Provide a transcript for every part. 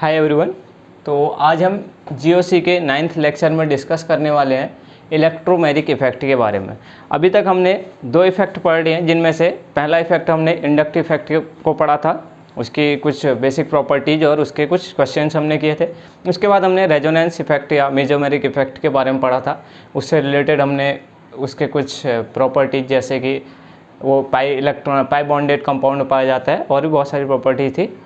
Hi everyone. तो आज हम जीओसी के 9th लेक्चर में डिस्कस करने वाले हैं इलेक्ट्रोमैजिक इफ़ेक्ट के बारे में। अभी तक हमने दो इफ़ेक्ट पढ़ लिए हैं, जिनमें से पहला इफ़ेक्ट हमने इंडक्टिव इफ़ेक्ट को पढ़ा था, उसकी कुछ बेसिक प्रॉपर्टीज़ और उसके कुछ क्वेश्चंस हमने किए थे। उसके बाद हमने रेजोनेंस इफ़ेक्ट या मेसोमेरिक इफ़ेक्ट के बारे में पढ़ा था। उससे रिलेटेड हमने उसके कुछ प्रॉपर्टीज़ जैसे कि वो पाई बॉन्डेड कंपाउंड पाया जाता है और भी बहुत सारी प्रॉपर्टी थी।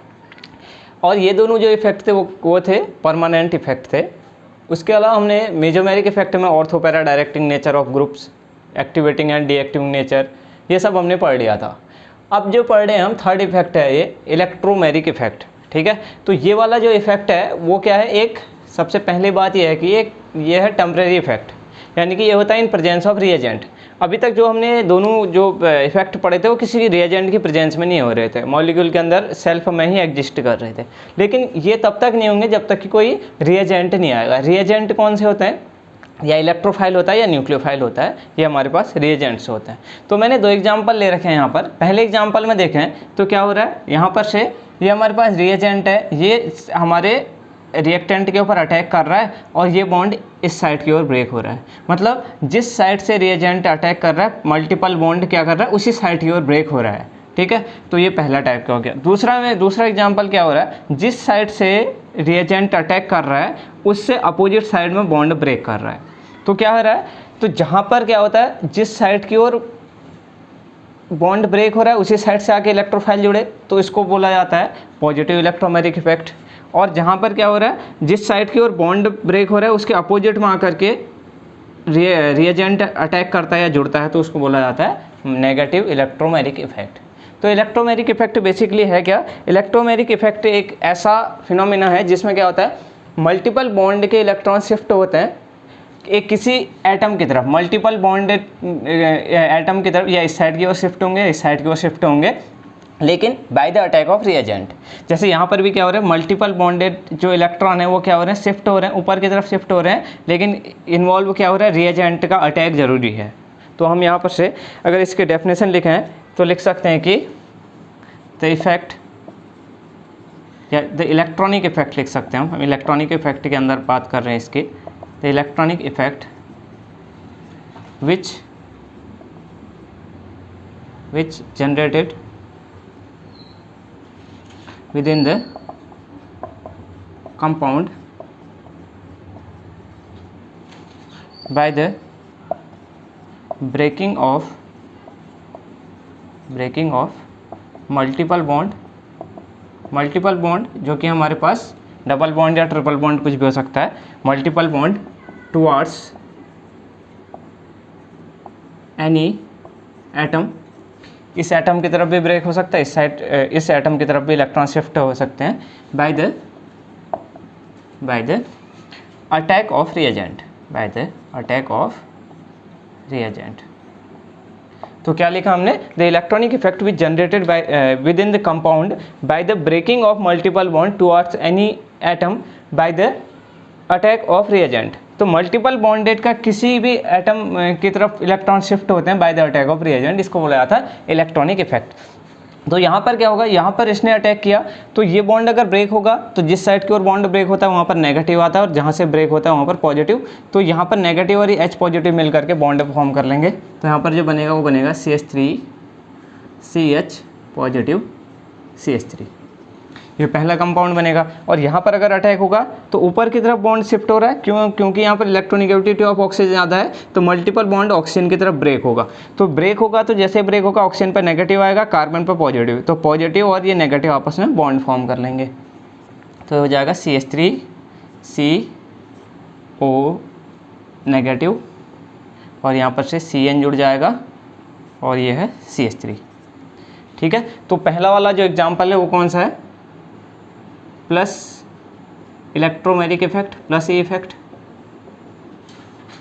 और ये दोनों जो इफ़ेक्ट थे वो थे परमानेंट इफ़ेक्ट थे। उसके अलावा हमने मेसोमेरिक इफ़ेक्ट में ortho para directing nature of groups, activating and deactivating nature, ये सब हमने पढ़ लिया था। अब जो पढ़ रहे हैं हम थर्ड इफ़ेक्ट है ये इलेक्ट्रोमैजिक इफ़ेक्ट। ठीक है, तो ये वाला जो इफ़ेक्ट है वो क्या है, एक सबसे पहली बात ये है कि ये है टेम्परेरी इफ़ेक्ट, यानी कि ये होता है इन प्रेजेंस ऑफ रिएजेंट। अभी तक जो हमने दोनों जो इफेक्ट पढ़े थे वो किसी भी रिएजेंट की प्रेजेंस में नहीं हो रहे थे, मॉलिक्यूल के अंदर सेल्फ में ही एग्जिस्ट कर रहे थे। लेकिन ये तब तक नहीं होंगे जब तक कि कोई रिएजेंट नहीं आएगा। रिएजेंट कौन से होते हैं, या इलेक्ट्रोफाइल होता है या न्यूक्लियोफाइल होता है, ये हमारे पास रिएजेंट्स होते हैं। तो मैंने दो एग्जाम्पल ले रखे हैं यहाँ पर। पहले एग्जाम्पल में देखें तो क्या हो रहा है, यहाँ पर से ये हमारे पास रिएजेंट है, ये हमारे रिएक्टेंट के ऊपर अटैक कर रहा है और ये बॉन्ड इस साइड की ओर ब्रेक हो रहा है। मतलब जिस साइड से रिएजेंट अटैक कर रहा है, मल्टीपल बॉन्ड क्या कर रहा है, उसी साइड की ओर ब्रेक हो रहा है। ठीक है, तो ये पहला टाइप का हो गया। दूसरा एग्जांपल क्या हो रहा है, जिस साइड से रिएजेंट अटैक कर रहा है उससे अपोजिट साइड में बॉन्ड ब्रेक कर रहा है। तो क्या हो रहा है, तो जहाँ पर क्या होता है, जिस साइड की ओर बॉन्ड ब्रेक हो रहा है उसी साइड से आके इलेक्ट्रोफाइल जुड़े, तो इसको बोला जाता है पॉजिटिव इलेक्ट्रोमैजिक इफेक्ट। और जहाँ पर क्या हो रहा है, जिस साइड की ओर बॉन्ड ब्रेक हो रहा है उसके अपोजिट में आकर के रिएजेंट अटैक करता है या जुड़ता है, तो उसको बोला जाता है नेगेटिव इलेक्ट्रोमैजिक इफेक्ट। तो इलेक्ट्रोमैजिक इफेक्ट बेसिकली है क्या, इलेक्ट्रोमैजिक इफेक्ट एक ऐसा फिनोमिना है जिसमें क्या होता है, मल्टीपल बॉन्ड के इलेक्ट्रॉन शिफ्ट होते हैं एक किसी एटम की तरफ, मल्टीपल बॉन्डेड एटम की तरफ, या इस साइड की ओर शिफ्ट होंगे, इस साइड की ओर शिफ्ट होंगे, लेकिन bye the attack of reagent. जैसे यहाँ पर भी क्या हो रहा है, मल्टीपल बॉन्डेड जो इलेक्ट्रॉन है वो क्या हो रहे हैं, शिफ्ट हो रहे हैं, ऊपर की तरफ शिफ्ट हो रहे हैं, लेकिन इन्वॉल्व क्या हो रहा है, रिएजेंट का अटैक जरूरी है। तो हम यहाँ पर से अगर इसकी डेफिनेशन लिखें तो लिख सकते हैं कि द इफेक्ट या द इलेक्ट्रॉनिक इफेक्ट लिख सकते हैं हम इलेक्ट्रॉनिक इफेक्ट के अंदर बात कर रहे हैं इसकी। The electronic effect which generated within the compound by the breaking of multiple bond जो कि हमारे पास डबल बॉन्ड या ट्रिपल बॉन्ड कुछ भी हो सकता है, multiple bond towards any atom. इस एटम की तरफ भी ब्रेक हो सकता है, इस एटम की तरफ भी इलेक्ट्रॉन शिफ्ट हो सकते हैं by the attack of reagent. तो क्या लिखा हमने, the electronic effect which generated by within the compound by the breaking of multiple bond towards any atom by the attack of reagent. तो multiple bonded का किसी भी atom की तरफ इलेक्ट्रॉन शिफ्ट होते हैं by the attack of reagent, इसको बोला जाता है इलेक्ट्रॉनिक इफेक्ट। तो यहाँ पर क्या होगा, यहाँ पर इसने अटैक किया तो ये बॉन्ड अगर ब्रेक होगा तो जिस साइड की ओर बॉन्ड ब्रेक होता है वहाँ पर नेगेटिव आता है और जहाँ से ब्रेक होता है वहाँ पर पॉजिटिव। तो यहाँ पर नेगेटिव और H पॉजिटिव मिल करके बॉन्ड फॉर्म कर लेंगे। तो यहाँ पर जो बनेगा वो बनेगा CH3CH पॉजिटिव CH3, ये पहला कंपाउंड बनेगा। और यहाँ पर अगर अटैक होगा तो ऊपर की तरफ बॉन्ड शिफ्ट हो रहा है, क्योंकि यहाँ पर इलेक्ट्रोनेगेटिविटी ऑफ ऑक्सीजन ज़्यादा है, तो मल्टीपल बॉन्ड ऑक्सीजन की तरफ ब्रेक होगा। तो ब्रेक होगा तो जैसे ब्रेक होगा ऑक्सीजन पर नेगेटिव आएगा, कार्बन पर पॉजिटिव, तो पॉजिटिव और ये नेगेटिव आपस में बॉन्ड फॉर्म कर लेंगे। तो हो जाएगा CH3CO नेगेटिव और यहाँ पर से CN जुड़ जाएगा और ये है CH3। ठीक है, तो पहला वाला जो एग्जाम्पल है वो कौन सा है, plus electromeric effect plus E effect,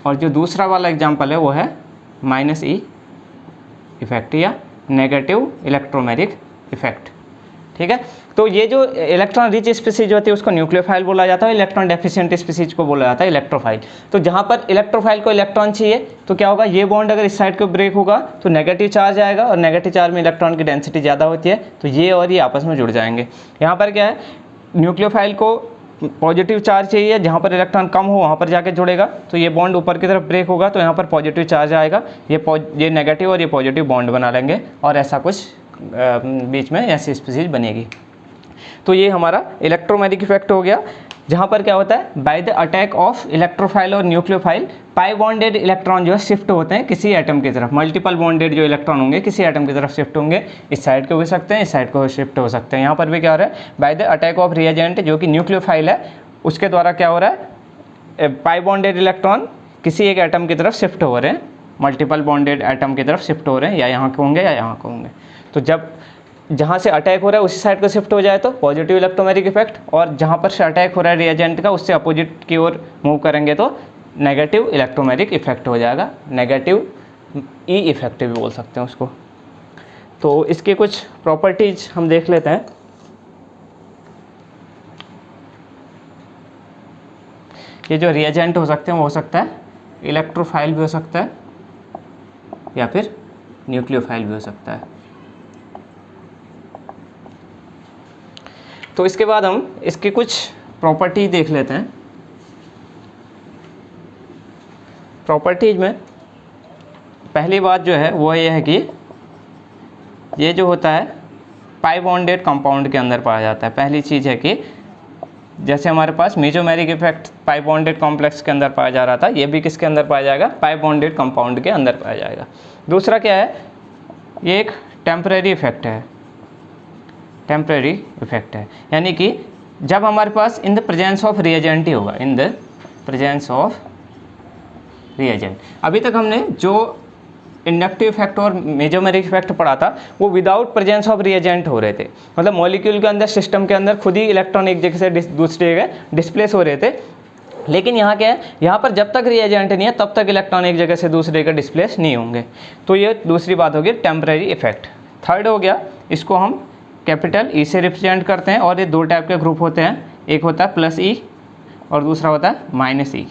और जो दूसरा वाला एग्जांपल है वो है माइनस ई इफेक्ट या नेगेटिव इलेक्ट्रोमैजिक इफेक्ट। ठीक है, तो ये जो इलेक्ट्रॉन रिच स्पीसीज होती है उसको न्यूक्लियोफाइल बोला जाता है, इलेक्ट्रॉन डेफिशिएंट स्पीसीज को बोला जाता है इलेक्ट्रोफाइल। तो जहाँ पर इलेक्ट्रोफाइल को इलेक्ट्रॉन चाहिए तो क्या होगा, ये बॉन्ड अगर इस साइड को ब्रेक होगा तो नेगेटिव चार्ज आएगा और नेगेटिव चार्ज में इलेक्ट्रॉन की डेंसिटी ज़्यादा होती है, तो ये और ये आपस में जुड़ जाएंगे। यहाँ पर क्या है, न्यूक्लियोफाइल को पॉजिटिव चार्ज चाहिए, जहाँ पर इलेक्ट्रॉन कम हो वहाँ पर जाके जुड़ेगा, तो ये बॉन्ड ऊपर की तरफ ब्रेक होगा, तो यहाँ पर पॉजिटिव चार्ज आएगा, ये नेगेटिव और ये पॉजिटिव बॉन्ड बना लेंगे और ऐसा कुछ बीच में ऐसी स्पीसीज बनेगी। तो ये हमारा इलेक्ट्रोमैग्नेटिक इफेक्ट हो गया, जहाँ पर क्या होता है, bye the attack of electrophile और न्यूक्लियोफाइल पाई बॉन्डेड इलेक्ट्रॉन जो है शिफ्ट होते हैं किसी एटम की तरफ। मल्टीपल बॉन्डेड जो इलेक्ट्रॉन होंगे किसी एटम की तरफ शिफ्ट होंगे, इस साइड को भी सकते हैं, इस साइड को शिफ्ट हो सकते हैं। यहाँ पर भी क्या हो रहा है, bye the attack of reagent जो कि न्यूक्लियोफाइल है, उसके द्वारा क्या हो रहा है, पाई बॉन्डेड इलेक्ट्रॉन किसी एक एटम की तरफ शिफ्ट हो रहे हैं, मल्टीपल बॉन्डेड एटम की तरफ शिफ्ट हो रहे हैं, या यहाँ के होंगे या यहाँ के होंगे। तो जब जहाँ से अटैक हो रहा है उसी साइड को शिफ्ट हो जाए तो पॉजिटिव इलेक्ट्रोमैग्नेटिक इफेक्ट, और जहाँ पर से अटैक हो रहा है रिएजेंट का उससे अपोजिट की ओर मूव करेंगे तो नेगेटिव इलेक्ट्रोमैग्नेटिक इफेक्ट हो जाएगा, नेगेटिव ई इफेक्ट भी बोल सकते हैं उसको। तो इसके कुछ प्रॉपर्टीज हम देख लेते हैं। ये जो रिएजेंट हो सकते हैं वो हो सकता है इलेक्ट्रोफाइल भी हो सकता है या फिर न्यूक्लियोफाइल भी हो सकता है। तो इसके बाद हम इसकी कुछ प्रॉपर्टी देख लेते हैं। प्रॉपर्टीज में पहली बात जो है वो ये है कि ये जो होता है पाई बॉन्डेड कंपाउंड के अंदर पाया जाता है। पहली चीज़ है कि जैसे हमारे पास mesomeric effect pi bonded complex के अंदर पाया जा रहा था, ये भी किसके अंदर पाया जाएगा, पाई बॉन्डेड कंपाउंड के अंदर पाया जाएगा। दूसरा क्या है, ये एक टेम्परेरी इफेक्ट है, टेम्परेरी इफेक्ट है, यानी कि जब हमारे पास in the presence of reagent ही होगा, in the presence of reagent. अभी तक हमने जो इंडक्टिव इफेक्ट और मेसोमेरिक इफेक्ट पढ़ा था वो विदाउट प्रेजेंस ऑफ रिएजेंट हो रहे थे, मतलब मॉलिक्यूल के अंदर, सिस्टम के अंदर खुद ही इलेक्ट्रॉन एक जगह से दूसरी जगह डिस्प्लेस हो रहे थे। लेकिन यहाँ क्या है, यहाँ पर जब तक रिएजेंट नहीं है तब तक इलेक्ट्रॉन एक जगह से दूसरी जगह डिस्प्लेस नहीं होंगे। तो ये दूसरी बात होगी टेम्परेरी इफेक्ट। थर्ड हो गया, इसको हम कैपिटल ई से रिप्रेजेंट करते हैं, और ये दो टाइप के ग्रुप होते हैं, एक होता है प्लस ई और दूसरा होता है माइनस ई।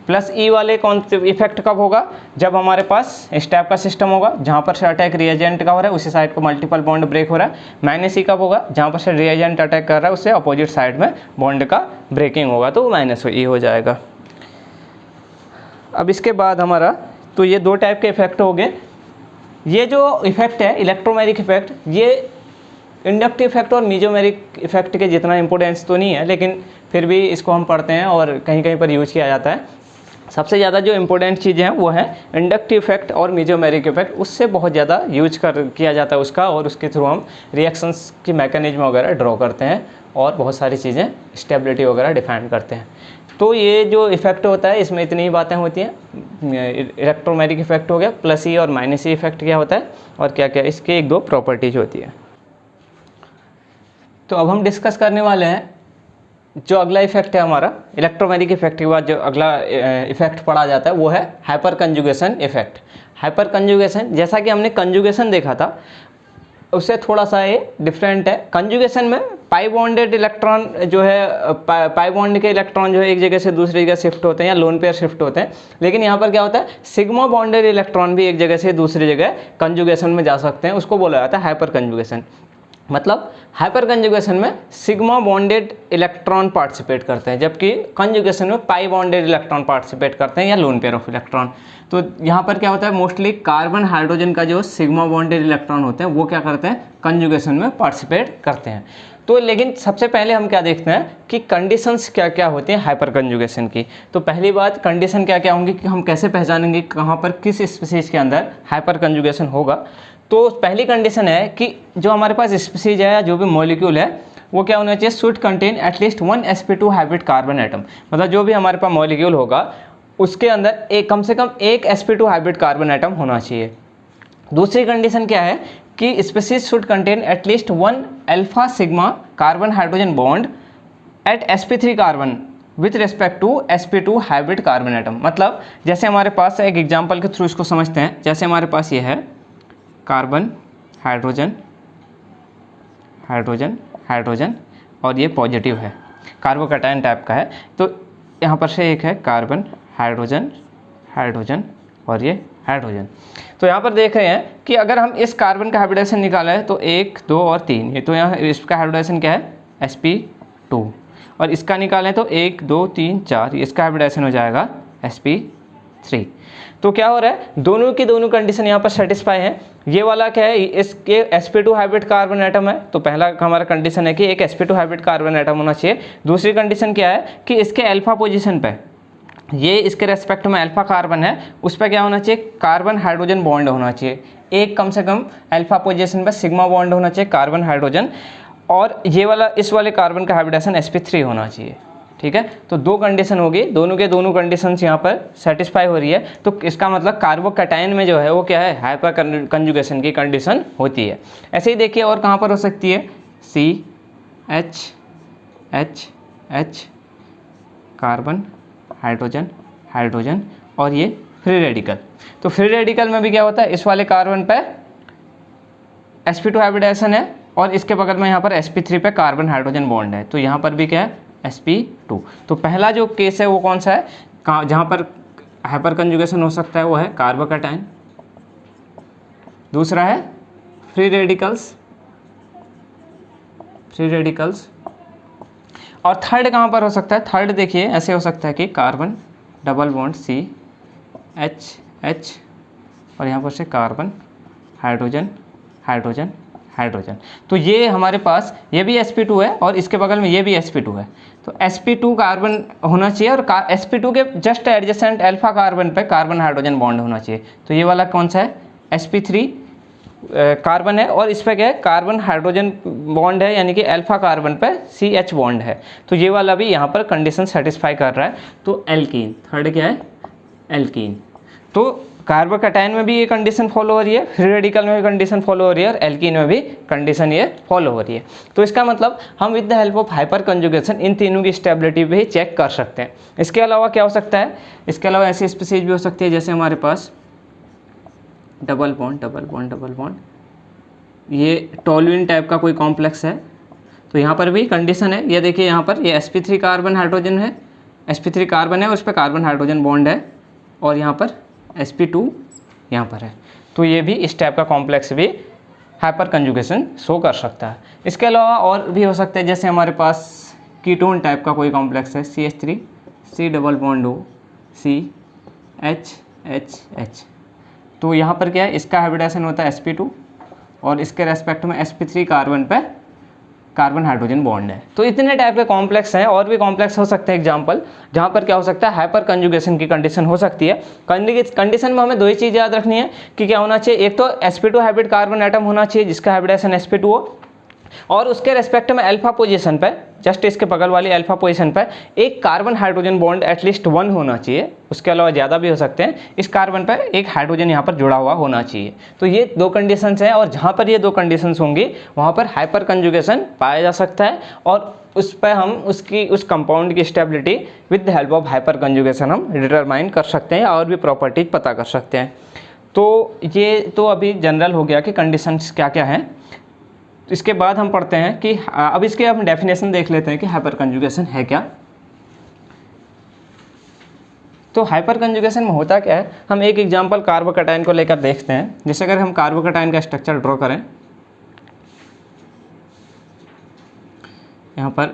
प्लस ई वाले कौन से इफेक्ट कब होगा, जब हमारे पास इस टाइप का सिस्टम होगा जहाँ पर से अटैक रिएजेंट का हो रहा है उसी साइड को मल्टीपल बॉन्ड ब्रेक हो रहा है। माइनस ई कब होगा, जहाँ पर से रिएजेंट अटैक कर रहा है उससे अपोजिट साइड में बॉन्ड का ब्रेकिंग होगा, तो माइनस ई हो जाएगा। अब इसके बाद हमारा, तो ये दो टाइप के इफेक्ट हो गए। ये जो इफेक्ट है इलेक्ट्रोमैग्नेटिक इफेक्ट, ये इंडक्टिव इफेक्ट और मेसोमेरिक इफेक्ट के जितना इंपॉर्टेंस तो नहीं है, लेकिन फिर भी इसको हम पढ़ते हैं और कहीं कहीं पर यूज किया जाता है। सबसे ज़्यादा जो इम्पोर्टेंट चीज़ें हैं वो है इंडक्टिव इफेक्ट और मेसोमेरिक इफेक्ट, उससे बहुत ज़्यादा यूज किया जाता है उसका, और उसके थ्रू हम रिएक्शंस की मैकेनिज्म वगैरह ड्रॉ करते हैं और बहुत सारी चीज़ें स्टेबिलिटी वगैरह डिफाइन करते हैं। तो ये जो इफेक्ट होता है इसमें इतनी ही बातें होती हैं। इलेक्ट्रोमैग्नेटिक इफेक्ट हो गया, प्लस ई और माइनस ई इफेक्ट क्या होता है और क्या क्या इसके एक दो प्रॉपर्टीज होती है। तो अब हम डिस्कस करने वाले हैं जो अगला इफेक्ट है हमारा, इलेक्ट्रोमैग्नेटिक इफेक्ट के बाद जो अगला इफेक्ट पढ़ा जाता है वो है hyper conjugation effect. Hyper conjugation, जैसा कि हमने कंजुगेशन देखा था उससे थोड़ा सा ये डिफरेंट है। कंजुगेशन में पाई बॉन्डेड इलेक्ट्रॉन जो है, पाई बॉन्ड के इलेक्ट्रॉन जो है एक जगह से दूसरी जगह शिफ्ट होते हैं या लोन पेयर शिफ्ट होते हैं, लेकिन यहाँ पर क्या होता है, सिग्मा बॉन्डेड इलेक्ट्रॉन भी एक जगह से दूसरी जगह कंजुगेशन में जा सकते हैं, उसको बोला जाता है हाइपर कंजुगेशन। मतलब हाइपर कंजुगेशन में सिग्मा बॉन्डेड इलेक्ट्रॉन पार्टिसिपेट करते हैं, जबकि कंजुगेशन में पाई बॉन्डेड इलेक्ट्रॉन पार्टिसिपेट करते हैं या लोन पेयर ऑफ इलेक्ट्रॉन। तो यहाँ पर क्या होता है, मोस्टली कार्बन हाइड्रोजन का जो सिग्मा बॉन्डेड इलेक्ट्रॉन होते हैं वो क्या करते हैं, कंजुगेशन में पार्टिसिपेट करते हैं। तो लेकिन सबसे पहले हम क्या देखते हैं कि कंडीशंस क्या क्या होती हैं हाइपर कंजुगेशन की। तो पहली बात, कंडीशन क्या क्या होंगी कि हम कैसे पहचानेंगे कहाँ पर किस स्पीसीज के अंदर हाइपर कंजुगेशन होगा। तो पहली कंडीशन है कि जो हमारे पास स्पीसीज है या जो भी मॉलिक्यूल है वो क्या होना चाहिए, should contain at least 1 sp2 hybrid carbon atom. मतलब जो भी हमारे पास मॉलिक्यूल होगा उसके अंदर एक कम से कम एक sp2 हाइब्रिड कार्बन एटम होना चाहिए। दूसरी कंडीशन क्या है कि species should contain at least 1 alpha sigma carbon hydrogen bond at sp3 carbon with respect to sp2 hybrid carbon atom. मतलब जैसे हमारे पास एक एग्जाम्पल के थ्रू इसको समझते हैं, जैसे हमारे पास ये है कार्बन हाइड्रोजन हाइड्रोजन हाइड्रोजन और ये पॉजिटिव है, कार्बोकैटायन टाइप का है। तो यहाँ पर से एक है कार्बन हाइड्रोजन हाइड्रोजन और ये हाइड्रोजन। तो यहाँ पर देख रहे हैं कि अगर हम इस कार्बन का हाइब्रिडाइजेशन निकाला है तो 1 2 और 3, ये तो यहाँ इसका हाइब्रिडाइजेशन क्या है, sp 2 और इसका निकालें तो 1 2 3 4, इसका हाइब्रिडाइजेशन हो जाएगा sp3। तो क्या हो रहा है, दोनों की दोनों कंडीशन यहाँ पर सेटिस्फाई है। ये वाला क्या है, इसके sp2 हाइब्रिड कार्बन एटम है, तो पहला हमारा कंडीशन है कि एक sp2 हाइब्रिड कार्बन एटम होना चाहिए। दूसरी कंडीशन क्या है कि इसके अल्फा पोजीशन पे, ये इसके रेस्पेक्ट में अल्फा कार्बन है, उस पर क्या होना चाहिए, कार्बन हाइड्रोजन बॉन्ड होना चाहिए। एक कम से कम अल्फा पोजीशन पर सिग्मा बॉन्ड होना चाहिए कार्बन हाइड्रोजन, और ये वाला इस वाले कार्बन का हाइब्रिडाइजेशन sp3 होना चाहिए। ठीक है, तो दो कंडीशन होगी, दोनों के दोनों कंडीशंस यहाँ पर सेटिस्फाई हो रही है, तो इसका मतलब कार्बोकैटायन में जो है वो क्या है, हाइपर कंजुगेशन की कंडीशन होती है। ऐसे ही देखिए और कहाँ पर हो सकती है, CH कार्बन हाइड्रोजन हाइड्रोजन और ये फ्री रेडिकल। तो फ्री रेडिकल में भी क्या होता है, इस वाले कार्बन पे sp2 हाइब्रिडाइजेशन है और इसके बगल में यहाँ पर sp3 पे कार्बन हाइड्रोजन बॉन्ड है, तो यहाँ पर भी क्या है sp2। तो पहला जो केस है वो कौन सा है, जहाँ पर हाइपर कंजुगेशन हो सकता है वो है कार्बोकैटायन, दूसरा है फ्री रेडिकल्स और थर्ड कहाँ पर हो सकता है, थर्ड देखिए ऐसे हो सकता है कि कार्बन डबल बॉन्ड CH और यहाँ पर से कार्बन हाइड्रोजन हाइड्रोजन हाइड्रोजन। तो ये हमारे पास ये भी sp2 है और इसके बगल में ये भी sp2 है, तो sp2 कार्बन होना चाहिए और sp2 के जस्ट एडजेसेंट अल्फा कार्बन पे कार्बन हाइड्रोजन बॉन्ड होना चाहिए। तो ये वाला कौन सा है, sp3 कार्बन है और इस पर क्या है, कार्बन हाइड्रोजन बॉन्ड है, यानी कि अल्फा कार्बन पे CH बॉन्ड है, तो ये वाला भी यहाँ पर कंडीशन सेटिस्फाई कर रहा है। तो एल्कीन, थर्ड क्या है, एल्कीन। तो कार्बोकैटायन में भी ये कंडीशन फॉलो हो रही है, फ्री रेडिकल में भी कंडीशन फॉलो हो रही है और एल्कीन में भी कंडीशन ये फॉलो हो रही है। तो इसका मतलब हम with the help of hyper conjugation इन तीनों की स्टेबिलिटी भी चेक कर सकते हैं। इसके अलावा क्या हो सकता है, इसके अलावा ऐसी स्पीसीज भी हो सकती है जैसे हमारे पास डबल बॉन्ड, ये टोल्यूइन टाइप का कोई कॉम्प्लेक्स है, तो यहाँ पर भी कंडीशन है, ये देखिए यहाँ पर ये sp3 कार्बन हाइड्रोजन है, sp3 कार्बन है, उस पर कार्बन हाइड्रोजन बॉन्ड है और यहाँ पर sp2 यहाँ पर है, तो ये भी इस टाइप का कॉम्प्लेक्स भी हाइपर कंजुगेशन शो कर सकता है। इसके अलावा और भी हो सकते हैं, जैसे हमारे पास कीटोन टाइप का कोई कॉम्प्लेक्स है, CH3 C double bond O CH, तो यहाँ पर क्या है, इसका हाइब्रिडाइजेशन होता है sp2 और इसके रेस्पेक्ट में sp3 कार्बन पे कार्बन हाइड्रोजन बॉन्ड है। तो इतने टाइप के कॉम्प्लेक्स हैं, और भी कॉम्प्लेक्स हो सकते हैं एग्जांपल, जहाँ पर क्या हो सकता है, हाइपर कंजुगेशन की कंडीशन हो सकती है। कंडीशन में हमें दो ही चीज़ याद रखनी है कि क्या होना चाहिए, एक तो sp2 हाइब्रिड कार्बन एटम होना चाहिए जिसका हाइब्रिडाइजेशन sp2 हो, और उसके रेस्पेक्ट में अल्फा पोजीशन पे, जस्ट इसके बगल वाली अल्फा पोजीशन पे एक कार्बन हाइड्रोजन बॉन्ड एटलीस्ट 1 होना चाहिए, उसके अलावा ज़्यादा भी हो सकते हैं, इस कार्बन पे एक हाइड्रोजन यहाँ पर जुड़ा हुआ होना चाहिए। तो ये दो कंडीशंस हैं, और जहाँ पर ये दो कंडीशंस होंगी वहाँ पर हाइपर कंजुगेशन पाया जा सकता है, और उस पर हम उस कंपाउंड की stability with the help of hyper conjugation हम डिटरमाइन कर सकते हैं और भी प्रॉपर्टीज पता कर सकते हैं। तो ये तो अभी जनरल हो गया कि कंडीशंस क्या क्या हैं। इसके बाद हम पढ़ते हैं कि अब इसके हम डेफिनेशन देख लेते हैं कि हाइपर कंजुगेशन है क्या। तो हाइपर कंजुगेशन में होता क्या है, हम एक एग्जांपल कार्बोकैटायन को लेकर देखते हैं। जैसे अगर हम कार्बोकैटायन का स्ट्रक्चर ड्रॉ करें, यहाँ पर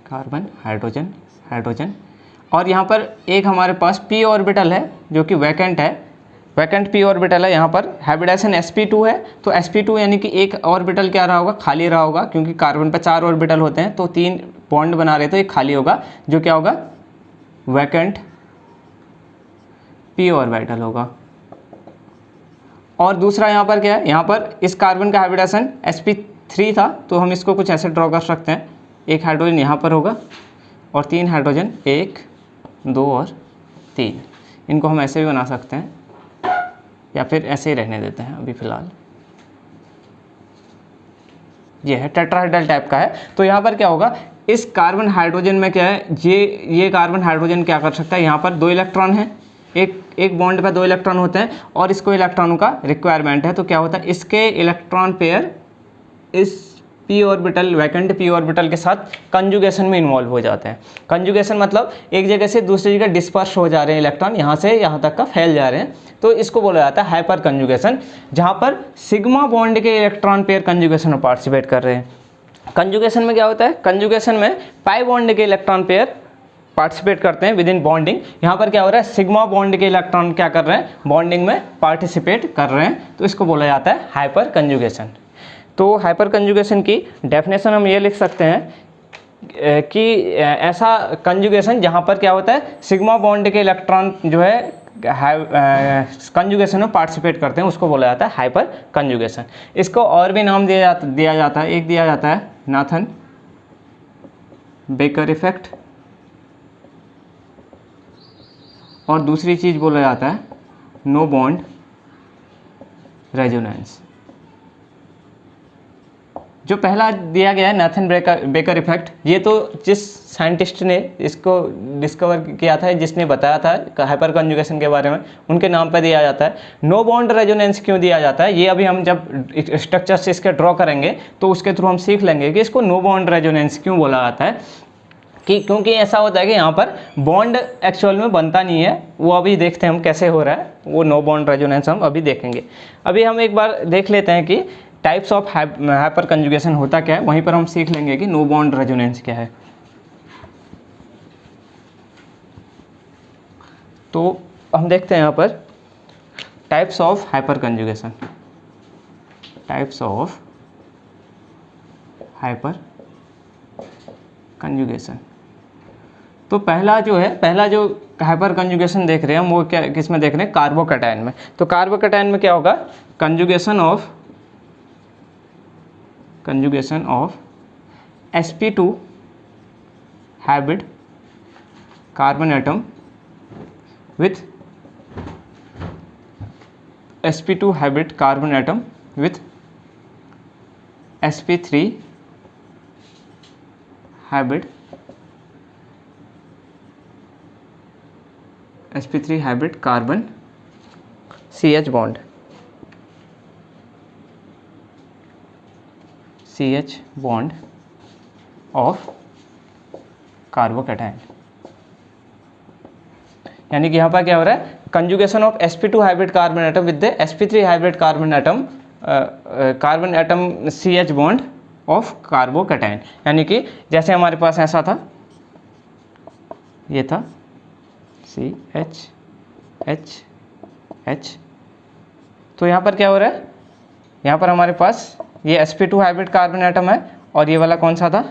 कार्बन हाइड्रोजन हाइड्रोजन, और यहाँ पर एक हमारे पास p ऑर्बिटल है जो कि वैकेंट है, वैकेंट p ऑर्बिटल है। यहाँ पर हाइब्रिडाइजेशन sp2 है, तो sp2 यानी कि एक ऑर्बिटल क्या रहा होगा, खाली रहा होगा, क्योंकि कार्बन पर 4 ऑर्बिटल होते हैं, तो 3 बॉन्ड बना रहे तो एक खाली होगा जो क्या होगा, वैकेंट p ऑर्बिटल होगा। और दूसरा यहाँ पर क्या है, यहाँ पर इस कार्बन का हाइब्रिडाइजेशन sp3 था, तो हम इसको कुछ ऐसे ड्रॉ कर सकते हैं, एक हाइड्रोजन यहाँ पर होगा और 3 हाइड्रोजन, 1 2 और 3, इनको हम ऐसे भी बना सकते हैं या फिर ऐसे ही रहने देते हैं अभी फ़िलहाल। ये है टेट्राहेड्रल टाइप का है। तो यहाँ पर क्या होगा, इस कार्बन हाइड्रोजन में क्या है, ये कार्बन हाइड्रोजन क्या कर सकता है, यहाँ पर 2 इलेक्ट्रॉन है, एक बॉन्ड पे 2 इलेक्ट्रॉन होते हैं और इसको इलेक्ट्रॉनों का रिक्वायरमेंट है, तो क्या होता है, इसके इलेक्ट्रॉन पेयर इस P orbital, vacant P orbital के साथ कंजुगेशन में इन्वॉल्व हो जाते हैं। कंजुगेशन मतलब एक जगह से दूसरी जगह डिस्पर्स हो जा रहे हैं इलेक्ट्रॉन, यहाँ से यहाँ तक का फैल जा रहे हैं, तो इसको बोला जाता है हाइपर कंजुगेशन, जहाँ पर सिग्मा बॉन्ड के इलेक्ट्रॉन पेयर कंजुगेशन में पार्टिसिपेट कर रहे हैं। कंजुगेशन में क्या होता है, कंजुगेशन में पाई बॉन्ड के इलेक्ट्रॉन पेयर पार्टिसिपेट करते हैं विद इन बॉन्डिंग। यहाँ पर क्या हो रहा है, सिग्मा बॉन्ड के इलेक्ट्रॉन क्या कर रहे हैं, बॉन्डिंग में पार्टिसिपेट कर रहे हैं, तो इसको बोला जाता है हाइपर कंजुगेशन। तो हाइपर कंजुगेशन की डेफिनेशन हम ये लिख सकते हैं कि ऐसा कंजुगेशन जहाँ पर क्या होता है, सिग्मा बॉन्ड के इलेक्ट्रॉन जो है कंजुगेशन में पार्टिसिपेट करते हैं, उसको बोला जाता है हाइपर कंजुगेशन। इसको और भी नाम दिया जाता है, एक दिया जाता है नाथन बेकर इफेक्ट, और दूसरी चीज़ बोला जाता है नो बॉन्ड रेजोनेंस। जो पहला दिया गया है नाथन बेकर इफेक्ट, ये तो जिस साइंटिस्ट ने इसको डिस्कवर किया था, जिसने बताया था हाइपर कंजुगेशन के बारे में, उनके नाम पर दिया जाता है। नो बॉन्ड रेजोनेंस क्यों दिया जाता है, ये अभी हम जब स्ट्रक्चर से इसके ड्रॉ करेंगे तो उसके थ्रू हम सीख लेंगे कि इसको नो बॉन्ड रेजोनेंस क्यों बोला जाता है। क्योंकि ऐसा होता है कि यहाँ पर बॉन्ड एक्चुअल में बनता नहीं है, वो अभी देखते हैं हम कैसे हो रहा है, वो नो बॉन्ड रेजोनेंस हम अभी देखेंगे। अभी हम एक बार देख लेते हैं कि टाइप्स ऑफ हाइपर कंजुगेशन होता क्या है, वहीं पर हम सीख लेंगे कि नो बॉन्ड रेजोनेंस क्या है। तो हम देखते हैं यहाँ पर types of hyper conjugation, types of hyper conjugation. तो पहला जो हाइपर कंजुगेशन देख रहे हैं हम, वो क्या किस में देख रहे हैं, कार्बोकैटायन में। तो कार्बोकैटायन में क्या होगा, conjugation of sp2 hybrid carbon atom with sp2 hybrid carbon atom with sp3 hybrid sp3 hybrid carbon CH bond, CH bond of carbocation. यानी कि यहाँ पर क्या हो रहा है, conjugation of sp2 hybrid carbon atom with the sp3 hybrid carbon atom CH bond of carbocation. यानी कि जैसे हमारे पास ऐसा था, ये था CH H, तो यहाँ पर क्या हो रहा है, यहाँ पर हमारे पास ये sp2 हाइब्रिड कार्बन एटम है, और ये वाला कौन सा था,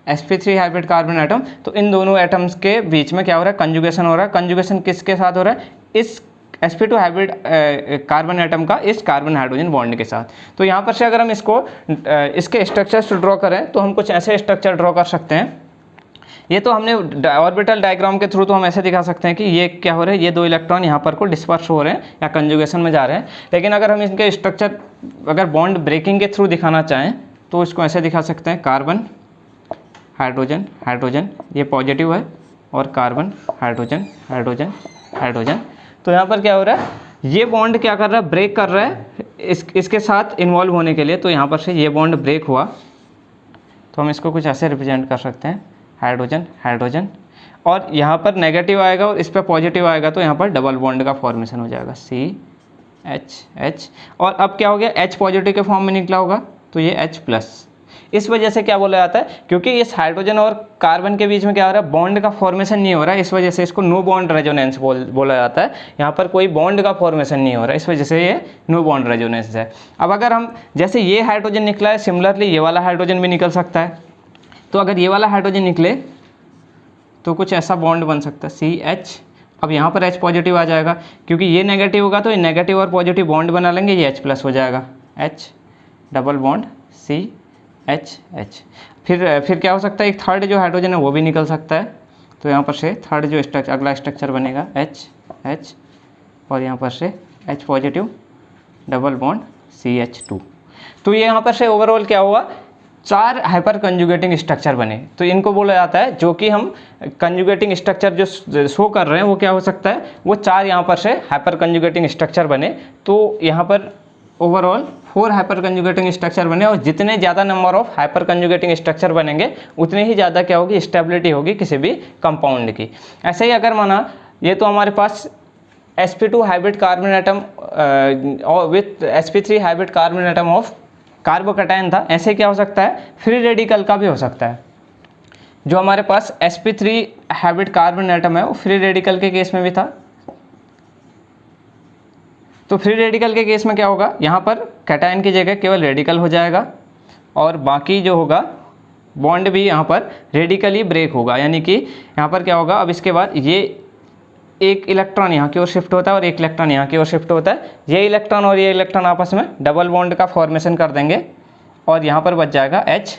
sp3 हाइब्रिड कार्बन एटम। तो इन दोनों एटम्स के बीच में क्या हो रहा है, कंजुगेशन हो रहा है। कंजुगेशन किसके साथ हो रहा है, इस sp2 हाइब्रिड कार्बन एटम का इस कार्बन हाइड्रोजन बॉन्ड के साथ। तो यहाँ पर से अगर हम इसके स्ट्रक्चर्स ड्रॉ करें तो हम कुछ ऐसे स्ट्रक्चर ड्रॉ कर सकते हैं। ये तो हमने ऑर्बिटल डायग्राम के थ्रू तो हम ऐसे दिखा सकते हैं कि ये क्या हो रहा है, ये दो इलेक्ट्रॉन यहाँ पर को डिस्पर्स हो रहे हैं या कंजुगेशन में जा रहे हैं। लेकिन अगर हम इनके स्ट्रक्चर अगर बॉन्ड ब्रेकिंग के थ्रू दिखाना चाहें तो इसको ऐसे दिखा सकते हैं, कार्बन हाइड्रोजन हाइड्रोजन, ये पॉजिटिव है, और कार्बन हाइड्रोजन हाइड्रोजन हाइड्रोजन। तो यहाँ पर क्या हो रहा है, ये बॉन्ड क्या कर रहा है, ब्रेक कर रहा है इसके साथ इन्वॉल्व होने के लिए। तो यहाँ पर से ये बॉन्ड ब्रेक हुआ, तो हम इसको कुछ ऐसे रिप्रेजेंट कर सकते हैं, हाइड्रोजन हाइड्रोजन, और यहाँ पर नेगेटिव आएगा और इस पर पॉजिटिव आएगा, तो यहाँ पर डबल बॉन्ड का फॉर्मेशन हो जाएगा CH। और अब क्या हो गया, H पॉजिटिव के फॉर्म में निकला होगा, तो ये H+। इस वजह से क्या बोला जाता है, क्योंकि इस हाइड्रोजन और कार्बन के बीच में क्या हो रहा है, बॉन्ड का फॉर्मेशन नहीं हो रहा है, इस वजह से इसको नो बॉन्ड रेजोनेंस बोला जाता है। यहाँ पर कोई बॉन्ड का फॉर्मेशन नहीं हो रहा है, इस वजह से ये नो बॉन्ड रेजोनेंस है। अब अगर हम जैसे ये हाइड्रोजन निकला है, सिमिलरली ये वाला हाइड्रोजन भी निकल सकता है। तो अगर ये वाला हाइड्रोजन निकले तो कुछ ऐसा बॉन्ड बन सकता है CH। अब यहाँ पर H पॉजिटिव आ जाएगा, क्योंकि ये नेगेटिव होगा तो ये नेगेटिव और पॉजिटिव बॉन्ड बना लेंगे, ये H+ हो जाएगा, H डबल बॉन्ड CH। फिर क्या हो सकता है, एक थर्ड जो हाइड्रोजन है वो भी निकल सकता है। तो यहाँ पर से थर्ड जो स्ट्रक्चर अगला स्ट्रक्चर बनेगा H, और यहाँ पर से H positive double bond CH2। तो ये यहाँ पर से ओवरऑल क्या हुआ, 4 हाइपर कंजुगेटिंग स्ट्रक्चर बने। तो इनको बोला जाता है, जो कि हम कंजुगेटिंग स्ट्रक्चर जो शो कर रहे हैं वो क्या हो सकता है, वो 4 यहाँ पर से हाइपर कंजुगेटिंग स्ट्रक्चर बने। तो यहाँ पर ओवरऑल 4 हाइपर कंजुगेटिंग स्ट्रक्चर बने, और जितने ज़्यादा नंबर ऑफ हाइपर कंजुगेटिंग स्ट्रक्चर बनेंगे उतनी ही ज़्यादा क्या होगी, स्टेबिलिटी होगी किसी भी कंपाउंड की। ऐसे ही अगर माना ये तो हमारे पास sp2 hybrid carbon atom with sp3 hybrid carbon atom of carbocation था, ऐसे क्या हो सकता है, फ्री रेडिकल का भी हो सकता है। जो हमारे पास sp3 हाइब्रिड कार्बन एटम है वो फ्री रेडिकल के केस में भी था। तो फ्री रेडिकल के केस में क्या होगा, यहाँ पर कैटायन की जगह केवल रेडिकल हो जाएगा, और बाकी जो होगा बॉन्ड भी यहाँ पर रेडिकली ब्रेक होगा। यानी कि यहाँ पर क्या होगा, अब इसके बाद ये एक इलेक्ट्रॉन यहाँ की ओर शिफ्ट होता है और एक इलेक्ट्रॉन यहाँ की ओर शिफ्ट होता है। ये इलेक्ट्रॉन और ये इलेक्ट्रॉन आपस में डबल बॉन्ड का फॉर्मेशन कर देंगे, और यहाँ पर बच जाएगा H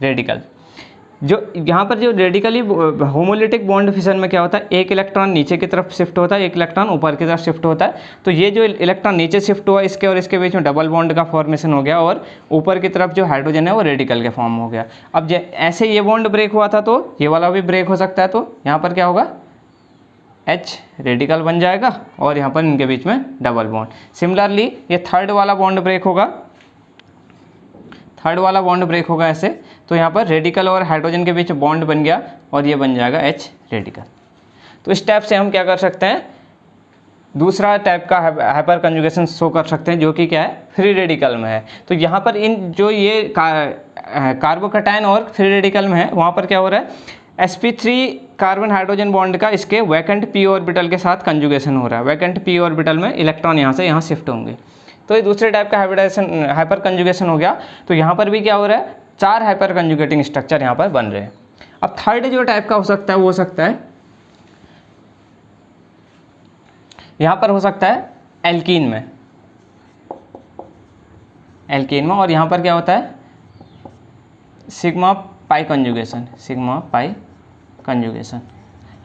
रेडिकल। जो यहाँ पर जो रेडिकली होमोलिटिक बॉन्ड फिशन में क्या होता है, एक इलेक्ट्रॉन नीचे की तरफ शिफ्ट होता है, एक इलेक्ट्रॉन ऊपर की तरफ शिफ्ट होता है। तो ये जो इलेक्ट्रॉन नीचे शिफ्ट हुआ, इसके और इसके बीच में डबल बॉन्ड का फॉर्मेशन हो गया, और ऊपर की तरफ जो हाइड्रोजन है वो रेडिकल के फॉर्म हो गया। अब ऐसे ये बॉन्ड ब्रेक हुआ था तो ये वाला भी ब्रेक हो सकता है, तो यहाँ पर क्या होगा, H रेडिकल बन जाएगा, और यहाँ पर इनके बीच में डबल बॉन्ड। सिमिलरली ये थर्ड वाला बॉन्ड ब्रेक होगा, थर्ड वाला बॉन्ड ब्रेक होगा ऐसे, तो यहाँ पर रेडिकल और हाइड्रोजन के बीच बॉन्ड बन गया, और ये बन जाएगा H रेडिकल। तो इस टाइप से हम क्या कर सकते हैं, दूसरा टाइप का हाइपर कंजुगेशन शो कर सकते हैं, जो कि क्या है, फ्री रेडिकल में है। तो यहाँ पर इन जो ये कार्बोकैटायन और फ्री रेडिकल में है, वहाँ पर क्या हो रहा है, sp3 कार्बन हाइड्रोजन बॉन्ड का इसके वैकेंट p ऑर्बिटल के साथ कंजुगेशन हो रहा है। वैकेंट p ऑर्बिटल में इलेक्ट्रॉन यहाँ से यहाँ शिफ्ट होंगे, तो ये दूसरे टाइप का हाइपर कंजुगेशन हो गया। तो यहाँ पर भी क्या हो रहा है, 4 हाइपर कंजुगेटिंग स्ट्रक्चर यहाँ पर बन रहे हैं। अब थर्ड जो टाइप का हो सकता है वो हो सकता है, यहाँ पर हो सकता है एल्कीन में, और यहाँ पर क्या होता है, sigma pi conjugation, sigma pi conjugation.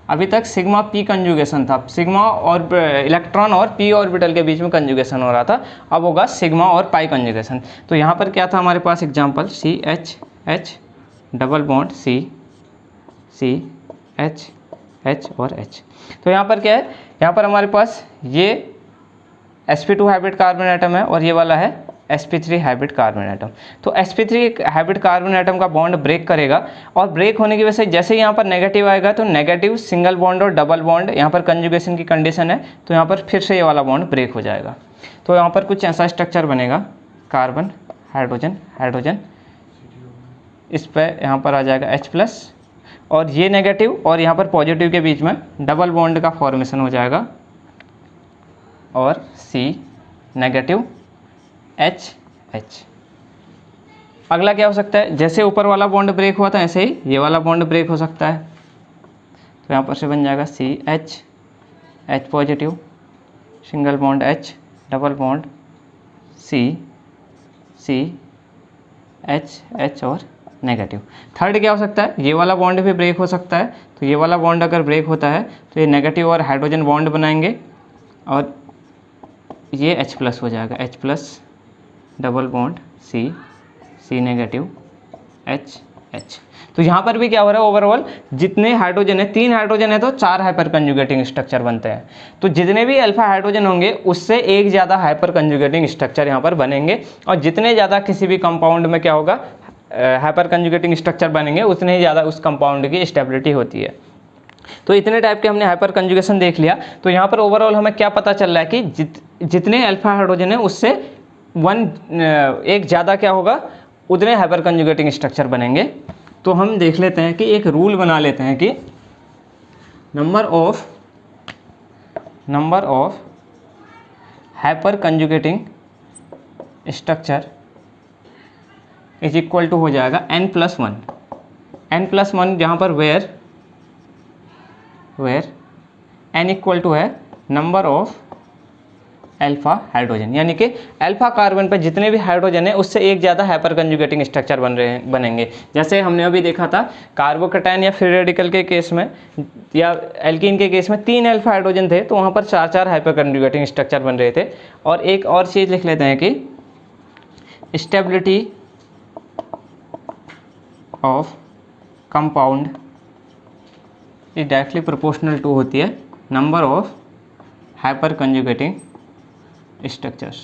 अभी तक सिग्मा पी कंजुगेशन था, सिग्मा और इलेक्ट्रॉन और पी ऑर्बिटल के बीच में कंजुगेशन हो रहा था, अब होगा सिग्मा और पाई कंजुगेशन। तो यहाँ पर क्या था हमारे पास example, C H H double bond C C H H और एच। तो यहाँ पर क्या है, यहाँ पर हमारे पास ये sp2 हाइब्रिड कार्बन एटम है, और ये वाला है sp3 हाइब्रिड कार्बन एटम। तो sp3 हाइब्रिड कार्बन एटम का बॉन्ड ब्रेक करेगा, और ब्रेक होने की वजह से जैसे यहाँ पर नेगेटिव आएगा तो नेगेटिव सिंगल बॉन्ड और डबल बॉन्ड, यहाँ पर कंजुगेशन की कंडीशन है, तो यहाँ पर फिर से ये वाला बॉन्ड ब्रेक हो जाएगा। तो यहाँ पर कुछ ऐसा स्ट्रक्चर बनेगा, कार्बन हाइड्रोजन हाइड्रोजन, इस पर यहाँ पर आ जाएगा H+, और ये नेगेटिव और यहाँ पर पॉजिटिव के बीच में डबल बॉन्ड का फॉर्मेशन हो जाएगा, और C नेगेटिव H H। अगला क्या हो सकता है, जैसे ऊपर वाला बॉन्ड ब्रेक हुआ था ऐसे ही ये वाला बॉन्ड ब्रेक हो सकता है। तो यहाँ पर से बन जाएगा C H H positive, single bond H double bond C C H H और नेगेटिव। थर्ड क्या हो सकता है, ये वाला बॉन्ड भी ब्रेक हो सकता है। तो ये वाला बॉन्ड अगर ब्रेक होता है तो ये नेगेटिव और हाइड्रोजन बॉन्ड बनाएंगे, और ये H+ हो जाएगा, H+ double bond C C negative H H। तो यहाँ पर भी क्या हो रहा है, ओवरऑल जितने हाइड्रोजन है, 3 हाइड्रोजन है तो 4 हाइपर कंजुगेटिंग स्ट्रक्चर बनते हैं। तो जितने भी अल्फा हाइड्रोजन होंगे उससे एक ज़्यादा हाइपर कंजुगेटिंग स्ट्रक्चर यहाँ पर बनेंगे, और जितने ज़्यादा किसी भी कंपाउंड में क्या होगा, हाइपर कंजुगेटिंग स्ट्रक्चर बनेंगे, उतने ही ज़्यादा उस कंपाउंड की स्टेबिलिटी होती है। तो इतने टाइप के हमने हाइपर कंजुगेशन देख लिया। तो यहाँ पर ओवरऑल हमें क्या पता चल रहा है कि जितने अल्फा हाइड्रोजन है उससे एक ज़्यादा क्या होगा, उतने हाइपर कंजुगेटिंग स्ट्रक्चर बनेंगे। तो हम देख लेते हैं कि एक रूल बना लेते हैं कि number of hyper कंजुगेटिंग structure is equal to हो जाएगा n+1, n+1 जहाँ पर वेयर n इक्वल टू है नंबर ऑफ अल्फा हाइड्रोजन, यानी कि अल्फा कार्बन पर जितने भी हाइड्रोजन है उससे एक ज़्यादा हाइपर कंजुगेटिंग स्ट्रक्चर बनेंगे। जैसे हमने अभी देखा था कार्बोकैटायन या फ्री रेडिकल के केस में या एल्कीन के केस में 3 अल्फा हाइड्रोजन थे तो वहाँ पर 4 हाइपर कंजुगेटिंग स्ट्रक्चर बन रहे थे। और एक और चीज़ लिख लेते हैं कि stability of compound is directly proportional to होती है नंबर ऑफ हाइपर कंजुगेटिंग स्ट्रक्चर्स।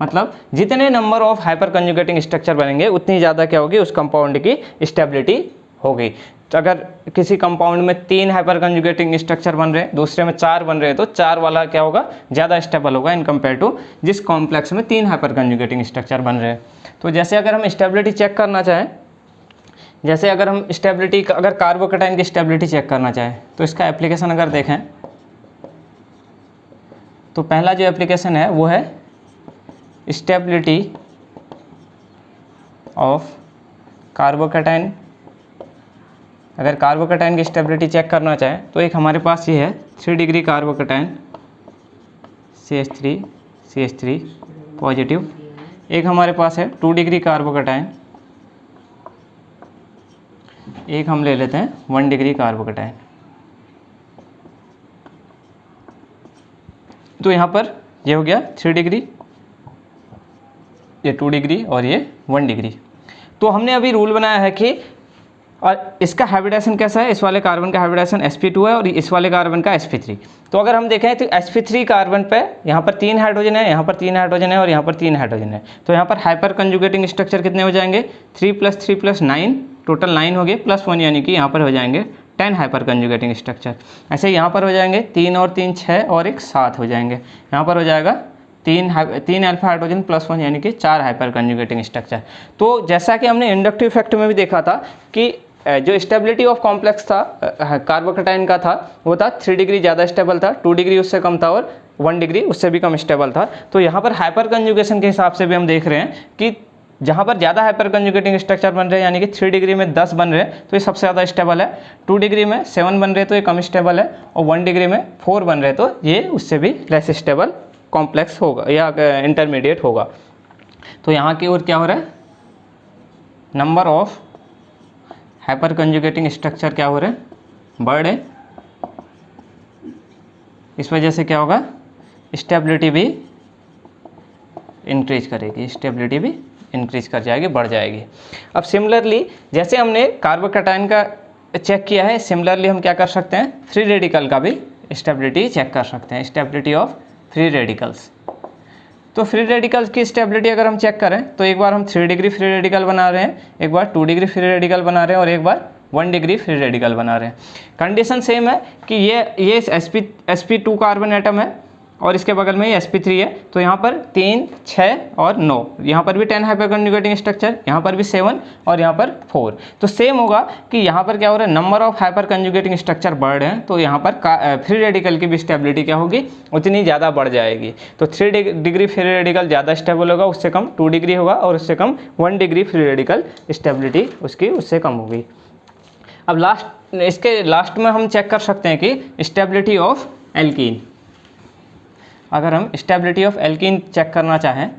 मतलब जितने नंबर ऑफ हाइपर कंजुगेटिंग स्ट्रक्चर बनेंगे उतनी ज़्यादा क्या होगी, उस कंपाउंड की स्टेबिलिटी होगी। तो अगर किसी कंपाउंड में 3 हाइपर कंजुगेटिंग स्ट्रक्चर बन रहे हैं, दूसरे में 4 बन रहे हैं, तो 4 वाला क्या होगा, ज़्यादा स्टेबल होगा इन कंपेयर टू जिस कॉम्प्लेक्स में 3 हाइपर कंजुगेटिंग स्ट्रक्चर बन रहे हैं। तो जैसे अगर हम स्टेबिलिटी चेक करना चाहें, जैसे अगर हम स्टेबिलिटी, अगर कार्बोकैटायन की स्टेबिलिटी चेक करना चाहें तो इसका एप्लीकेशन अगर देखें तो पहला जो एप्लीकेशन है वो है स्टेबिलिटी ऑफ कार्बोकैटायन। अगर कार्बोकैटायन की स्टेबिलिटी चेक करना चाहें तो एक हमारे पास ये है 3 डिग्री कार्बोकैटायन CH3 पॉजिटिव, एक हमारे पास है 2 डिग्री कार्बोकैटायन, एक हम ले लेते हैं 1 डिग्री कार्बोकैटायन। तो यहाँ पर ये हो गया 3 डिग्री, ये 2 डिग्री और ये 1 डिग्री। तो हमने अभी रूल बनाया है कि और इसका हाइब्रिडेशन कैसा है, इस वाले कार्बन का हाइब्रिडेशन sp2 है और इस वाले कार्बन का sp3। तो अगर हम देखें तो sp3 कार्बन पे यहाँ पर 3 हाइड्रोजन है, यहाँ पर 3 हाइड्रोजन है और यहाँ पर 3 हाइड्रोजन है। तो यहाँ पर हाइपर कंजुगेटिंग स्ट्रक्चर कितने हो जाएंगे, 3 + 3 + 9, टोटल 9 हो गए, +1 यानी कि यहाँ पर हो जाएंगे 10 हाइपर कंजुगेटिंग स्ट्रक्चर। ऐसे यहाँ पर हो जाएंगे 3 और 3 6 और एक 7 हो जाएंगे। यहाँ पर हो जाएगा 3 अल्फा हाइड्रोजन +1 यानी कि 4 हाइपर कंजुगेटिंग स्ट्रक्चर। तो जैसा कि हमने इंडक्टिव इफेक्ट में भी देखा था कि जो स्टेबिलिटी ऑफ कॉम्प्लेक्स था कार्बोकैटायन का था वो था 3 डिग्री ज़्यादा स्टेबल था, 2 डिग्री उससे कम था और 1 डिग्री उससे भी कम स्टेबल था। तो यहाँ पर हाइपर कंजुगेशन के हिसाब से भी हम देख रहे हैं कि जहाँ पर ज़्यादा हाइपर कंजुगेटिंग स्ट्रक्चर बन रहे हैं, यानी कि 3 डिग्री में 10 बन रहे हैं तो ये सबसे ज़्यादा स्टेबल है, 2 डिग्री में 7 बन रहे हैं तो ये कम स्टेबल है और 1 डिग्री में 4 बन रहे हैं तो ये उससे भी लेस स्टेबल कॉम्प्लेक्स होगा या इंटरमीडिएट होगा। तो यहाँ की ओर क्या हो रहा है, नंबर ऑफ हाइपर कंजुगेटिंग स्ट्रक्चर क्या हो रहे हैं, बढ़ रहे। इस वजह से क्या होगा, स्टेबिलिटी भी इंक्रीज करेगी, स्टेबिलिटी भी इंक्रीज कर जाएगी, बढ़ जाएगी। अब सिमिलरली जैसे हमने कार्बोकैटायन का चेक किया है, सिमिलरली हम क्या कर सकते हैं, फ्री रेडिकल का भी स्टेबिलिटी चेक कर सकते हैं, स्टेबिलिटी ऑफ फ्री रेडिकल्स। तो फ्री रेडिकल्स की स्टेबिलिटी अगर हम चेक करें तो एक बार हम 3 डिग्री फ्री रेडिकल बना रहे हैं, एक बार 2 डिग्री फ्री रेडिकल बना रहे हैं और एक बार 1 डिग्री फ्री रेडिकल बना रहे हैं। कंडीशन सेम है कि ये sp2 कार्बन एटम है और इसके बगल में ये sp3 है। तो यहाँ पर 3 6 और 9, यहाँ पर भी 10 हाइपर कंजुगेटिंग स्ट्रक्चर, यहाँ पर भी 7 और यहाँ पर 4। तो सेम होगा कि यहाँ पर क्या हो रहा है, नंबर ऑफ हाइपर कंजुगेटिंग स्ट्रक्चर बढ़ रहे हैं तो यहाँ पर फ्री रेडिकल की भी स्टेबिलिटी क्या होगी, उतनी ज़्यादा बढ़ जाएगी। तो 3 डिग्री फ्री रेडिकल ज़्यादा स्टेबल होगा, उससे कम 2 डिग्री होगा और उससे कम 1 डिग्री फ्री रेडिकल स्टेबिलिटी उसकी उससे कम होगी। अब इसके लास्ट में हम चेक कर सकते हैं कि स्टेबिलिटी ऑफ एल्कीन। अगर हम स्टेबिलिटी ऑफ एल्कीन चेक करना चाहें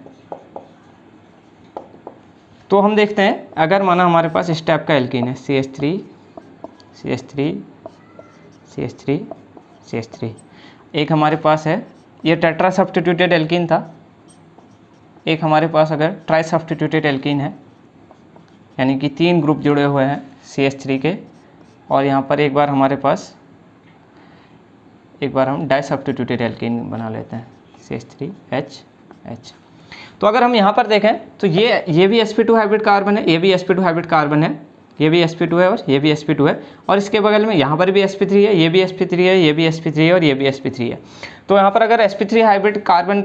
तो हम देखते हैं, अगर माना हमारे पास इस टाइप का एल्कीन है CH3 CH3 CH3 CH3, एक हमारे पास है ये टेट्रा सब्स्टिट्यूटेड एल्कीन था, एक हमारे पास अगर ट्राई सब्स्टिट्यूटेड एल्कीन है यानी कि 3 ग्रुप जुड़े हुए हैं CH3 के, और यहाँ पर एक बार हमारे पास एक बार हम डाई सब्स्टिट्यूटेड एल्कीन बना लेते हैं CH3H। तो अगर हम यहाँ पर देखें तो ये भी sp2 हाइब्रिड कार्बन है, ये भी sp2 हाइब्रिड कार्बन है, ये भी sp2 है और ये भी sp2 है और इसके बगल में यहाँ पर भी sp3 है, ये भी sp3 है, ये भी sp3 है और ये भी sp3 है। तो यहाँ पर अगर sp3 हाइब्रिड कार्बन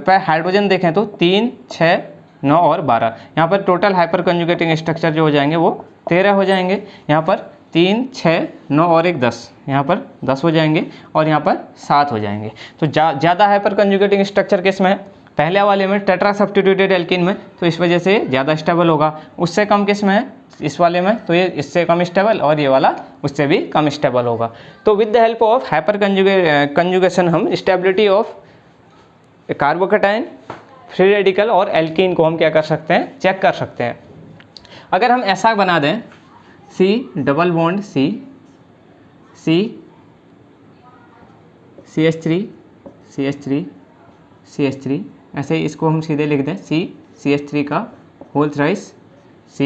पर हाइड्रोजन देखें तो 3 6 9 और 12, यहाँ पर टोटल हाइपर कंजुगेटिंग स्ट्रक्चर जो हो जाएंगे वो 13 हो जाएंगे। यहाँ पर 3 6 9 और एक 10, यहाँ पर 10 हो जाएंगे और यहाँ पर 7 हो जाएंगे। तो ज़्यादा हाइपर कंजुगेटिंग स्ट्रक्चर किस में है, पहले वाले में टेट्रा सब्स्टिट्यूटेड एल्कीन में, तो इस वजह से ज़्यादा स्टेबल होगा। उससे कम किस में है, इस वाले में, तो ये इससे कम स्टेबल और ये वाला उससे भी कम स्टेबल होगा। तो with the help of hyper conjugation हम stability of carbocation, free radical और एल्कीन को हम क्या कर सकते हैं, चेक कर सकते हैं। अगर हम ऐसा बना दें C double bond C CH3 CH3 CH3, ऐसे इसको हम सीधे लिख दें C CH3 का होल थ्राइस, C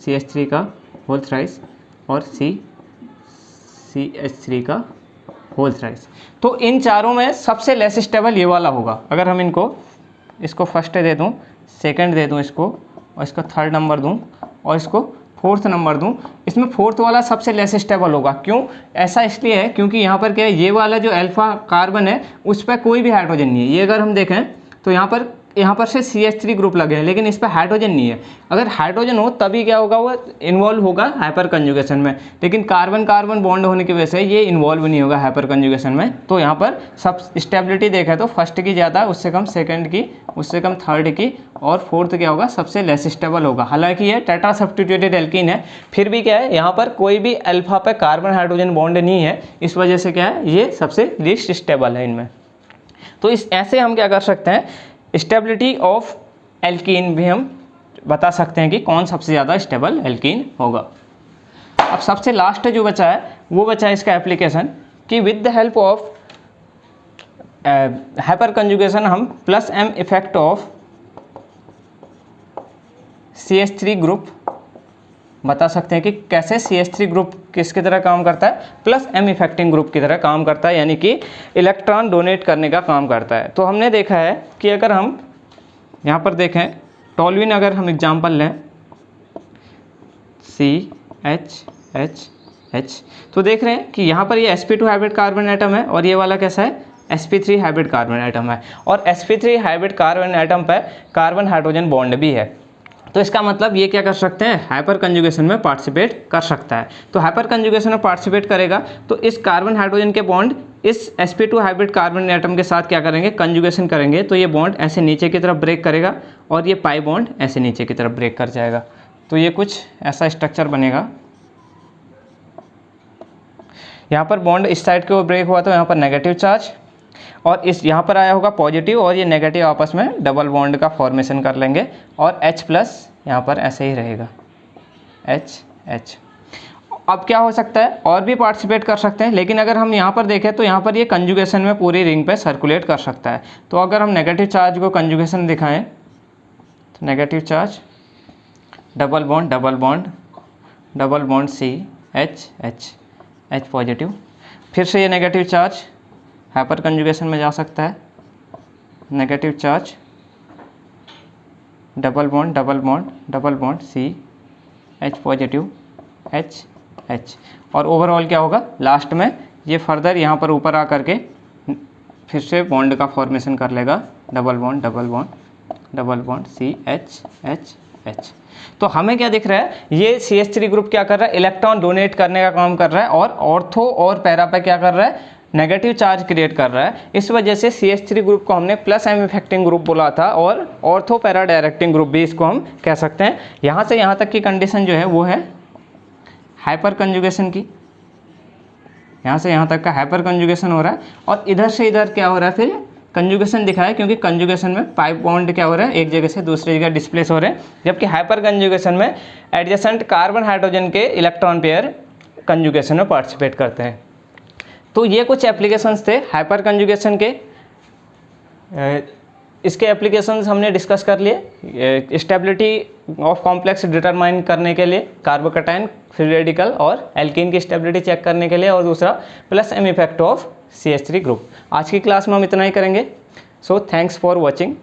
CH3 का होल थ्राइस और C CH3 का होल थ्राइस। तो इन चारों में सबसे लेस स्टेबल ये वाला होगा। अगर हम इनको इसको फर्स्ट दे दूँ, सेकंड दे दूँ इसको, और इसका थर्ड नंबर दूँ, और इसको फोर्थ नंबर दूँ। इसमें फोर्थ वाला सबसे लेस स्टेबल होगा। क्यों ऐसा? इसलिए है क्योंकि यहाँ पर क्या है, ये वाला जो अल्फा कार्बन है उस पर कोई भी हाइड्रोजन नहीं है। ये अगर हम देखें तो यहाँ पर से CH3 ग्रुप लगे हैं, लेकिन इस पर हाइड्रोजन नहीं है। अगर हाइड्रोजन हो तभी क्या होगा, वो इन्वॉल्व होगा हाइपर कंजुगेशन में, लेकिन कार्बन कार्बन बॉन्ड होने की वजह से ये इन्वॉल्व नहीं होगा हाइपर कंजुगेशन में। तो यहाँ पर सब स्टेबिलिटी देखें तो फर्स्ट की ज़्यादा, उससे कम सेकंड की, उससे कम थर्ड की, और फोर्थ क्या होगा, सबसे लेस स्टेबल होगा। हालांकि ये टेट्रा सब्स्टिट्यूटेड एल्कीन है, फिर भी क्या है, यहाँ पर कोई भी अल्फा पे कार्बन हाइड्रोजन बॉन्ड नहीं है, इस वजह से क्या है, ये सबसे लीस्ट स्टेबल है इनमें। तो इस ऐसे हम क्या कर सकते हैं, स्टेबिलिटी ऑफ एल्कीन भी हम बता सकते हैं कि कौन सबसे ज़्यादा स्टेबल एल्कीन होगा। अब सबसे लास्ट जो बचा है वो बचा है इसका एप्लीकेशन, कि with the help of hyper conjugation हम +m effect of CH3 group बता सकते हैं कि कैसे CH3 ग्रुप किसकी तरह काम करता है, +m इफेक्टिंग ग्रुप की तरह काम करता है, यानी कि इलेक्ट्रॉन डोनेट करने का काम करता है। तो हमने देखा है कि अगर हम यहाँ पर देखें टोल्यूइन, अगर हम एग्जांपल लें CH, तो देख रहे हैं कि यहाँ पर ये sp2 हाइब्रिड कार्बन एटम है, और ये वाला कैसा है, sp3 हाइब्रिड कार्बन एटम है, और sp3 हाइब्रिड कार्बन एटम पर कार्बन हाइड्रोजन बॉन्ड भी है। तो इसका मतलब ये क्या कर सकते हैं, हाइपर कंजुगेशन में पार्टिसिपेट कर सकता है। तो हाइपर कंजुगेशन में पार्टिसिपेट करेगा तो इस कार्बन हाइड्रोजन के बॉन्ड इस sp2 हाइब्रिड कार्बन एटम के साथ क्या करेंगे, कंजुगेशन करेंगे, तो ये बॉन्ड ऐसे नीचे की तरफ ब्रेक करेगा, और ये पाई बॉन्ड ऐसे नीचे की तरफ ब्रेक कर जाएगा। तो ये कुछ ऐसा स्ट्रक्चर बनेगा। यहाँ पर बॉन्ड इस साइड के ओर ब्रेक हुआ तो यहाँ पर नेगेटिव चार्ज, और इस यहाँ पर आया होगा पॉजिटिव, और ये नेगेटिव आपस में डबल बॉन्ड का फॉर्मेशन कर लेंगे, और H+ यहाँ पर ऐसे ही रहेगा, H। अब क्या हो सकता है, और भी पार्टिसिपेट कर सकते हैं, लेकिन अगर हम यहाँ पर देखें तो यहाँ पर ये कंजुगेशन में पूरी रिंग पे सर्कुलेट कर सकता है। तो अगर हम नेगेटिव चार्ज को कंजुगेशन दिखाएं तो negative charge, double bond double bond double bond C, H positive, फिर से ये नेगेटिव चार्ज हाइपर कंजुगेशन में जा सकता है, negative charge, double bond double bond double bond C, H positive, H, और ओवरऑल क्या होगा, लास्ट में ये फर्दर यहाँ पर ऊपर आ करके फिर से बॉन्ड का फॉर्मेशन कर लेगा, double bond double bond double bond C, H। तो हमें क्या दिख रहा है, ये CH3 ग्रुप क्या कर रहा है, इलेक्ट्रॉन डोनेट करने का काम कर रहा है, और ऑर्थो और पैरा पे क्या कर रहा है, नेगेटिव चार्ज क्रिएट कर रहा है। इस वजह से CH3 ग्रुप को हमने +m इफेक्टिंग ग्रुप बोला था, और ऑर्थो पैरा डायरेक्टिंग ग्रुप भी इसको हम कह सकते हैं। यहाँ से यहाँ तक की कंडीशन जो है वो है हाइपर कंजुगेशन की, यहाँ से यहाँ तक का हाइपर कंजुगेशन हो रहा है, और इधर से इधर क्या हो रहा है, फिर कंजुगेशन दिखाया, क्योंकि कंजुगेशन में पाइप बॉन्ड क्या हो रहा है, एक जगह से दूसरी जगह डिस्प्लेस हो रहे हैं, जबकि हाइपर कंजुगेशन में एडजेसेंट कार्बन हाइड्रोजन के इलेक्ट्रॉन पेयर कंजुगेशन में पार्टिसिपेट करते हैं। तो ये कुछ एप्लीकेशंस थे हाइपर कंजुगेशन के। इसके एप्लीकेशंस हमने डिस्कस कर लिए, स्टेबिलिटी ऑफ कॉम्प्लेक्स डिटरमाइन करने के लिए, कार्बोकैटायन, फ्री रेडिकल और एल्कीन की स्टेबिलिटी चेक करने के लिए, और दूसरा +m effect of CH3 group. आज की क्लास में हम इतना ही करेंगे। So thanks for watching.